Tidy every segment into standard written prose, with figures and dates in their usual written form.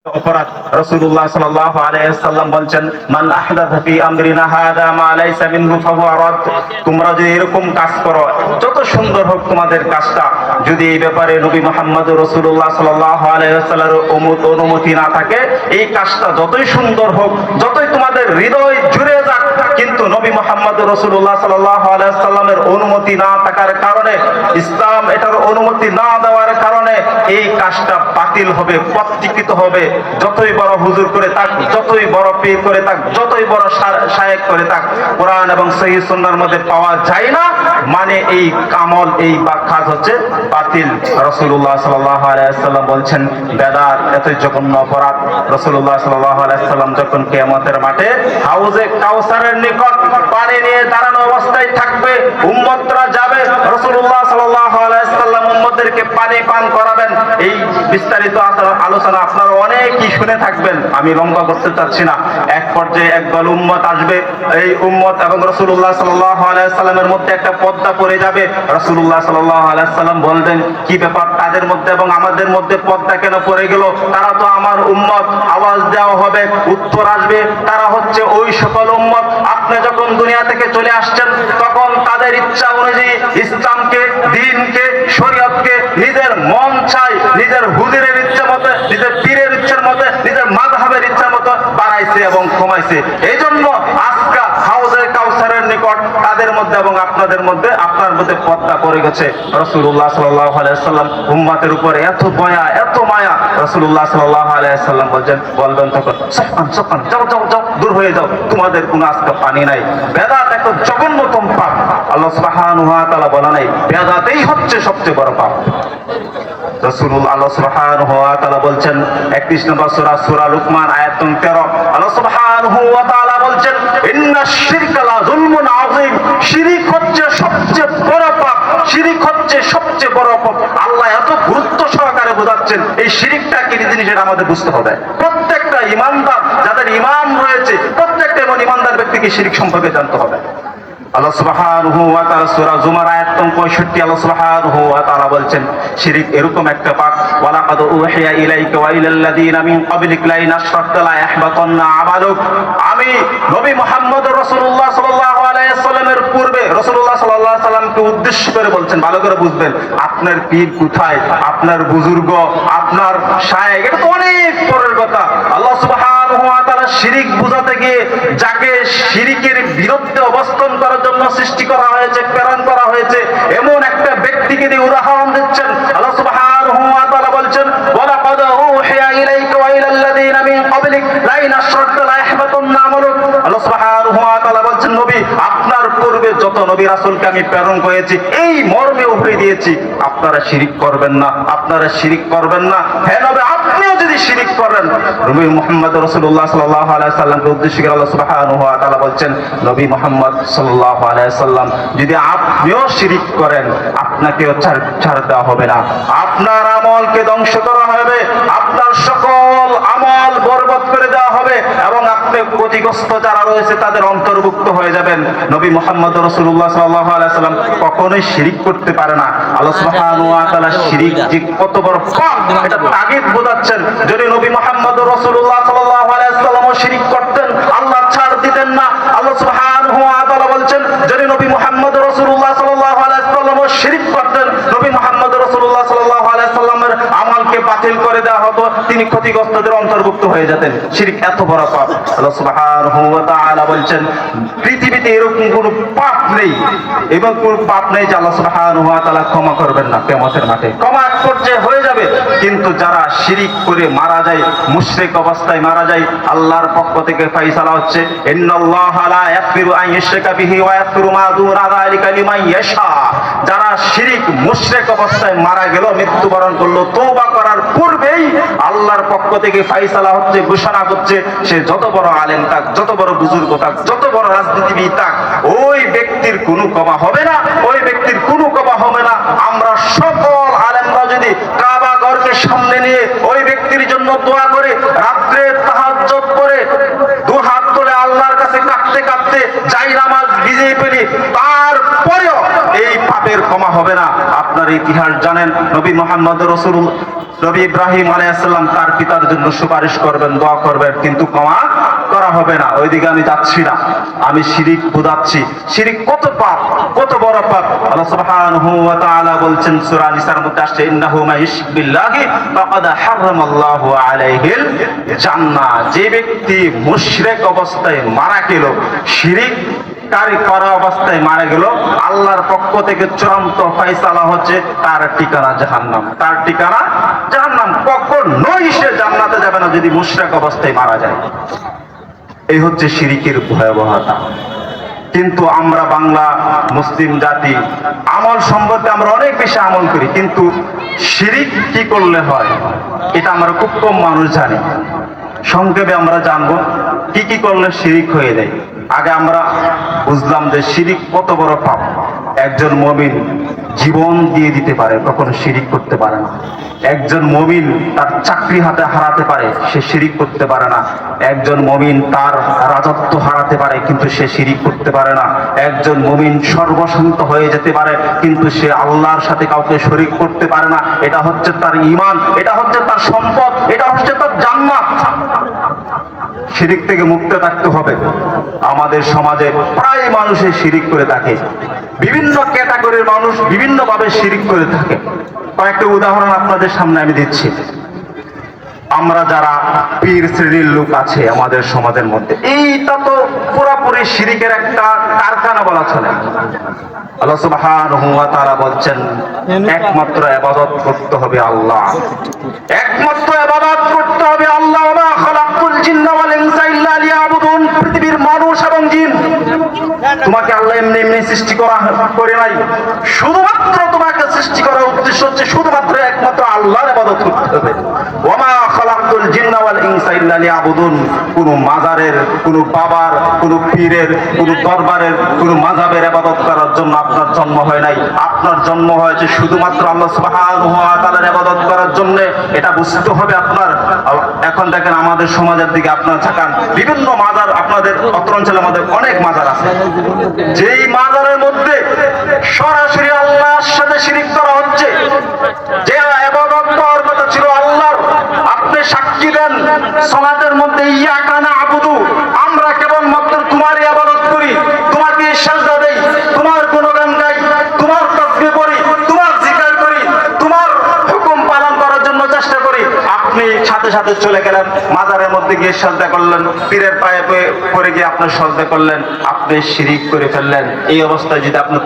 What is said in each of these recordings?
অপরাধ। রাসূলুল্লাহ সাল্লাল্লাহু আলাইহি ওয়াসাল্লাম বলেন, মান আহদাথা ফি আমরিনা হাযা মা লাইসা মিনহু ফাহুয়া রাদ। তোমরা যদি এরকম কাজ করো, যত সুন্দর হোক তোমাদের কাজটা, যদি এই ব্যাপারে নবী মুহাম্মদ রাসূলুল্লাহ সাল্লাল্লাহু আলাইহি ওয়াসাল্লামের অনুমতি না থাকে, এই কাজটা যতই সুন্দর হোক, যতই তোমাদের হৃদয় জুড়ে যাক, কিন্তু নবী মুহাম্মদ রাসূলুল্লাহ সাল্লাল্লাহু আলাইহি ওয়াসাল্লামের অনুমতি না থাকার কারণে, ইসলাম এটার অনুমতি না দেওয়ার কারণে এই কাজটা বাতিল হবে, প্রত্যাখ্যাত হবে। যতই বড় হুজুর করে থাক, যতই বড় পীর করে থাক, যতই বড় শায়েখ করে থাক, কোরআন এবং সহিহ সুন্নাহর মধ্যে পাওয়া যায় না, মানে এই কামল, এই কাজ হচ্ছে বাতিল। রাসূলুল্লাহ সাল্লাল্লাহু আলাইহি ওয়াসাল্লাম বলছেন, বেদাত এতই জঘন্য অপরাধ। রাসূলুল্লাহ সাল্লাল্লাহু আলাইহি ওয়াসাল্লাম যখন কিয়ামতের মাঠে হাউজে কাউসারের নিকট পানি নিয়ে দাঁড়ানো অবস্থায় থাকবে, উম্মতরা যাবে, রাসূলুল্লাহ সাল্লাল্লাহু আলাইহি ওয়াসাল্লাম উম্মতদেরকে পানি পান করাবেন। এই বিস্তারিত আলোচনা আপনারা অনেকেই শুনে থাকবেন, আমি লম্বা করতে চাচ্ছি না। এক পর্যায়ে একদল উম্মত আসবে, এই উম্মত এবং রাসূলুল্লাহ সাল্লাল্লাহু আলাইহি ওয়াসাল্লামের মধ্যে একটা পর্দা পড়ে যাবে। রাসূলুল্লাহ সাল্লাল্লাহু আলাইহি ওয়াসাল্লাম বলবেন, কি ব্যাপার, তাদের মধ্যে এবং আমাদের মধ্যে পর্দা কেন পড়ে গেল? তারা তো আমার উম্মত। আওয়াজ দেওয়া হবে, উত্তর আসবে, তারা হচ্ছে ওই সকল উম্মত, আপনি যখন দুনিয়া থেকে চলে আসছেন তখন তাদের ইচ্ছা অনুযায়ী ইসলামকে, দ্বীনকে, শরীয়তকে নিজের মন চাই, নিজের হুজুরের ইচ্ছা মতো, নিজের পীরের ইচ্ছার মতো, নিজের মাযহাবের ইচ্ছা মতো বাড়াইছে এবং কমাইছে। এই জন্য আজকে হাউজে কাউসারের নিকট তাদের মধ্যে এবং আপনাদের মধ্যে, আপনার মধ্যে পর্দা পড়ে গেছে। রাসূলুল্লাহ সাল্লাল্লাহু আলাইহি ওয়াসাল্লাম উম্মতের উপরে এত দয়া, এত মায়া। রাসূলুল্লাহ সাল্লাল্লাহু আলাইহি ওয়াসাল্লাম বলবেন তখন, সাফান সাফান, যাও যাও যাও, দূর হয়ে যাও, তোমাদের কোনো আজকে পানি নাই। বেদাত একটা জঘন্যতম পাপ। আল্লাহ সুবহানাহু ওয়া তাআলা বলেন, নাই বেদাতেই হচ্ছে সবচেয়ে বড় পাপ। রাসূলুল্লাহ আল্লাহ সুবহানাহু ওয়া তাআলা বলছেন 31 নম্বর সূরা, সূরা লুকমান আয়াত 13, আল্লাহ সুবহানাহু ওয়া তাআলা বলছেন, ইন্নাশ শিরকা লা যুলমুন আযীম। শিরক হচ্ছে সবচেয়ে বড় পাপ, শিরক হচ্ছে সবচেয়ে বড় পাপ। আল্লাহ এত গুরুত্ব সহকারে বোঝাচ্ছেন, এই শিরকটা কি জিনিস এটা আমাদের বুঝতে হবে। প্রত্যেকটা ঈমানদার, যাদের ঈমান রয়েছে, প্রত্যেকটা ঈমানদার ব্যক্তিকে শিরক সম্পর্কে জানতে হবে। আল্লাহ সুবহানাহু ওয়া তাআলা সূরা জুমার আয়াত 65, আল্লাহ সুবহানাহু ওয়া তাআলা বলছেন, শিরক এরকম একটা পাপ, ওয়ালাকাদ উহিয়া ইলাইকা ওয়া ইলাল্লাযীনা মিন ক্বাবলিক লাইন আশরাকতা লা ইয়াহবাতান্না আমালুক। আমি নবী মুহাম্মদ রাসূলুল্লাহ সাল্লাল্লাহু আলাইহি ওয়াসাল্লামের পূর্বে রাসূলুল্লাহ সাল্লাল্লাহু আলাইহি ওয়াসাল্লামকে উদ্দেশ্য করে বলছেন, ভালো করে বুঝবেন, আপনার পীর কোথায়, আপনার বুজুর্গ, আপনার শায়েখ, এটা তো অনেক পরের কথা। আল্লাহ সুবহানাহু ওয়া তাআলা শিরক বুঝাতে গিয়ে যাকে শিরকের বিরুদ্ধে অবস্থান করার জন্য সৃষ্টি করা হয়েছে, প্রেরণ করা হয়েছে, এমন একটা ব্যক্তিকে দিয়ে উদাহরণ দিচ্ছেন। আল্লাহ সুবহানাহু ওয়া তাআলা বলছেন, ওয়ালাকাদ উহিয়া ইলাইকা ওয়া ইলাল্লাযীনা মিন ক্বাবলিক লাইন আশরাকতা লা ইয়াহবাতান্না আমালুক। আল্লাহ সুবহানাহু ওয়া তাআলা বলছেন, নবী, আপনার পূর্বে যত নবী রাসূলকে আমি প্রেরণ করেছি এই মর্মে উপরে দিয়েছি, আপনারা শিরক করবেন না, আপনারা শিরক করবেন না। হে নবী, আপনিও যদি শিরক করেন, নবী মুহাম্মদ রাসূলুল্লাহ সাল্লাল্লাহু আলাইহি ওয়াসাল্লামকে উদ্দেশ্য করে আল্লাহ সুবহানাহু ওয়া তাআলা বলছেন, নবী মুহাম্মদ সাল্লাল্লাহু আলাইহি ওয়াসাল্লাম, যদি আপনিও শিরক করেন আপনাকেও ছাড় দেওয়া হবে না, আপনার আমলকে ধ্বংস করা হবে, আপনার সকল আমল বরবাদ করে দেওয়া হবে এবং আপনি ক্ষতিগ্রস্ত যারা রয়েছে তাদের অন্তর্ভুক্ত হয়ে যাবেন। নবী মুহাম্মদ রাসূলুল্লাহ সাল্লাল্লাহু আলাইহি ওয়াসাল্লাম কখনোই শিরক করতে পারে না। আল্লাহ সুবহানাহু ওয়া তাআলা শিরক যে কত বড় পাপ এটা তাগিদ বোঝাচ্ছেন। যদি নবী মুহাম্মদ রাসূলুল্লাহ সাল্লাল্লাহু আলাইহি ওয়াসাল্লাম শিরক করতেন, আল্লাহ ছাড় দিতেন না। আল্লাহ সুবহানাহু ওয়া তাআলা বলছেন, যদি নবী মুহাম্মদ রাসূলুল্লাহ সাল্লাল্লাহু আলাইহি ওয়াসাল্লাম শিরক করতেন, নবী মুহাম্মদ রাসূলুল্লাহ সাল্লাল্লাহু আলাইহি ওয়াসাল্লামের আমলকে বাতিল করে দেওয়া হতো, তিনি ক্ষতিগ্রস্তদের অন্তর্ভুক্ত হয়ে যেতেন। শিরক এত বড় পাপ। আল্লাহ সুবহানাহু ওয়া তাআলা বলছেন, পৃথিবীতে এরকম কোনো পাপ নেই এবং কোনো পাপ নেই যে আল্লাহ সুবহানাহু ওয়া তাআলা ক্ষমা করবেন না। কিয়ামতের মাঠে ক্ষমা এক পর্যায়ে হয়ে যাবে, কিন্তু যারা শিরক করে মারা যায়, মুশরিক অবস্থায় মারা যায়, আল্লাহর পক্ষ থেকে ফয়সালা হচ্ছে, ইন্নাল্লাহা লা ইয়াগফিরু আন ইউশরাকা বিহি ওয়া ইয়াগফিরু মা দুনা যালিকা লিমান ইয়াশা। যারা শিরক মুশরিক অবস্থায় মারা গেল, মৃত্যুবরণ করলো, তওবা করার পূর্বেই আল্লাহর পক্ষ থেকে ফয়সালা হচ্ছে, ঘোষণা হচ্ছে, সে যত বড় আলেম থাক, যত বড় বুজুর্গ থাক, যত বড় রাজনীতিবিদ থাক, ওই ব্যক্তির কোনো ক্ষমা হবে না, ওই ব্যক্তির কোনো ক্ষমা হবে না। আমরা সকল আলেমরা যদি কাবা ঘরকে সামনে নিয়ে ওই ব্যক্তির জন্য দোয়া করে, রাত্রে তাহাজ্জুদ করে দু হাত তুলে আল্লাহর কাছে কাঁদতে কাঁদতে যাই নামাজ ভিজিয়ে ফেলি, তারপরেও এই পাপের গুনাহের ক্ষমা হবে না। আপনার ইতিহাস জানেন, নবী মুহাম্মদ রাসূলুল্লাহ নবী ইব্রাহিম আলাইহিস সালাম তার পিতার জন্য সুপারিশ করবেন, দোয়া করবেন, কিন্তু ক্ষমা করা হবে না। ওইদিকে আমি যাচ্ছি না, আমি শিরিক বুঝাচ্ছি। শিরিক কত পাপ, কত বড় পাপ। আল্লাহ সুবহানাহু ওয়া তাআলা বলছেন সূরা নিসার মধ্যে আসছে, ইন্নাহু মা ইশরিক বিল্লাহি ফাকাদ হারামাল্লাহু আলাইহিল জান্নাহ। যে ব্যক্তি মুশরিক অবস্থায় মারা গেল, শিরিক কারি করা অবস্থায় মারা গেল, আল্লাহর পক্ষ থেকে চূড়ান্ত ফয়সালা হচ্ছে তার ঠিকানা জাহান্নাম, তার ঠিকানা জাহান্নাম। কখনোই সে জান্নাতে যাবে না যদি মুশরিক অবস্থায় মারা যায়। এই হচ্ছে শিরিকের ভয়াবহতা। কিন্তু আমরা বাংলা মুসলিম জাতি আমল সম্পর্কে আমরা অনেক বেশি আমল করি, কিন্তু শিরিক কি করলে হয় এটা আমরা খুব কম মানুষ জানি। সংক্ষেপে আমরা জানবো কি কি করলে শিরিক হয়ে যায়। আগে আমরা বুঝলাম যে শিরিক কত বড় পাপ। একজন মুমিন জীবন দিয়ে দিতে পারে, কখনো শিরিক করতে পারে না। একজন মুমিন তার চাকরি হাতে হারাতে পারে, সে শিরিক করতে পারে না। একজন মুমিন তার রাজত্ব হারাতে পারে, কিন্তু সে শিরিক করতে পারে না। একজন মুমিন সর্বশান্ত হয়ে যেতে পারে, কিন্তু সে আল্লাহর সাথে কাউকে শরীক করতে পারে না। এটা হচ্ছে তার ঈমান, এটা হচ্ছে তার সম্পদ, এটা হচ্ছে তার জান্নাত। শিরিক থেকে মুক্ত থাকতে হবে। আমাদের সমাজে প্রায় মানুষই শিরিক করে থাকে, বিভিন্ন ক্যাটাগরির মানুষ বিভিন্ন ভাবে শিরিক করে থাকে। কয়েকটা উদাহরণ আপনাদের সামনে আমি দিচ্ছি। আমরা যারা পীর শ্রেণীর লোক আছে আমাদের সমাজের মধ্যে, এইটা তো পুরোপুরি শিরিকের একটা কারখানা বলা চলে। আল্লাহ সুবহানাহু ওয়া তাআলা বলছেন একমাত্র ইবাদত করতে হবে আল্লাহ, একমাত্র ইবাদত করতে হবে আল্লাহ। ওয়া খালাকুল জিন্না ওয়াল ইনসা ইল্লা লিয়াবুদুন। পৃথিবীর মানুষ এবং জিন তোমাকে আল্লাহ এমনি এমনি সৃষ্টি করে নাই। শুধুমাত্র তোমাকে সৃষ্টি করার উদ্দেশ্য হচ্ছে শুধুমাত্র একমাত্র আল্লাহর ইবাদত করতে হবে। ওয়া মা খালাকুল জিন্না ওয়াল ইনসা ইল্লা লিয়াবুদুন। কোন মাজারের, কোন বাবার, কোন পীরের, কোন দরবারের, কোন মাযহাবের ইবাদত করার জন্য আপনার জন্ম হয় নাই। আপনার জন্ম হয়েছে শুধুমাত্র আল্লাহ সুবহানাহু ওয়া তাআলার ইবাদত করার জন্য। এটা বুঝতে হবে আপনার। এখন দেখেন আমাদের সমাজের দিকে আপনার তাকান, বিভিন্ন মাজার, আপনাদের অত্র অঞ্চলে আমাদের অনেক মাজার আছে, যেই মাজারের মধ্যে সরাসরি আল্লাহর সাথে শিরিক করা হচ্ছে। যে ইবাদত করার কথা ছিল আল্লাহর, আপনি সাক্ষী দেন সালাতের মধ্যে ইয়াকা না'বুদু, আমরা কেবলমাত্র তোমারই ইবাদত করি, তোমাকে সিজদা দেই, তোমার গুণগান গাই, তোমার তাসবিহ পড়ি, তোমার জিকির করি, তোমার হুকুম পালন করার জন্য চেষ্টা করি। আপনি সাথে সাথে চলে গেলেন মাজারের মধ্যে গিয়ে সিজদা করলেন, পীরের পায়ে পড়ে গিয়ে আপনি সিজদা করলেন, আপনি শিরিক করে ফেললেন। এই অবস্থায় যদি আপনি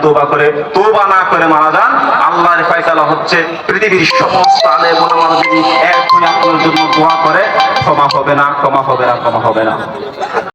তওবা না করে মারা যান, আল্লাহর ফয়সালা হচ্ছে পৃথিবীর সমস্ত আলেম ওলামা যদি এক হয়ে আপনার জন্য দোয়া করে, ক্ষমা হবে না, ক্ষমা হবে না, ক্ষমা হবে না।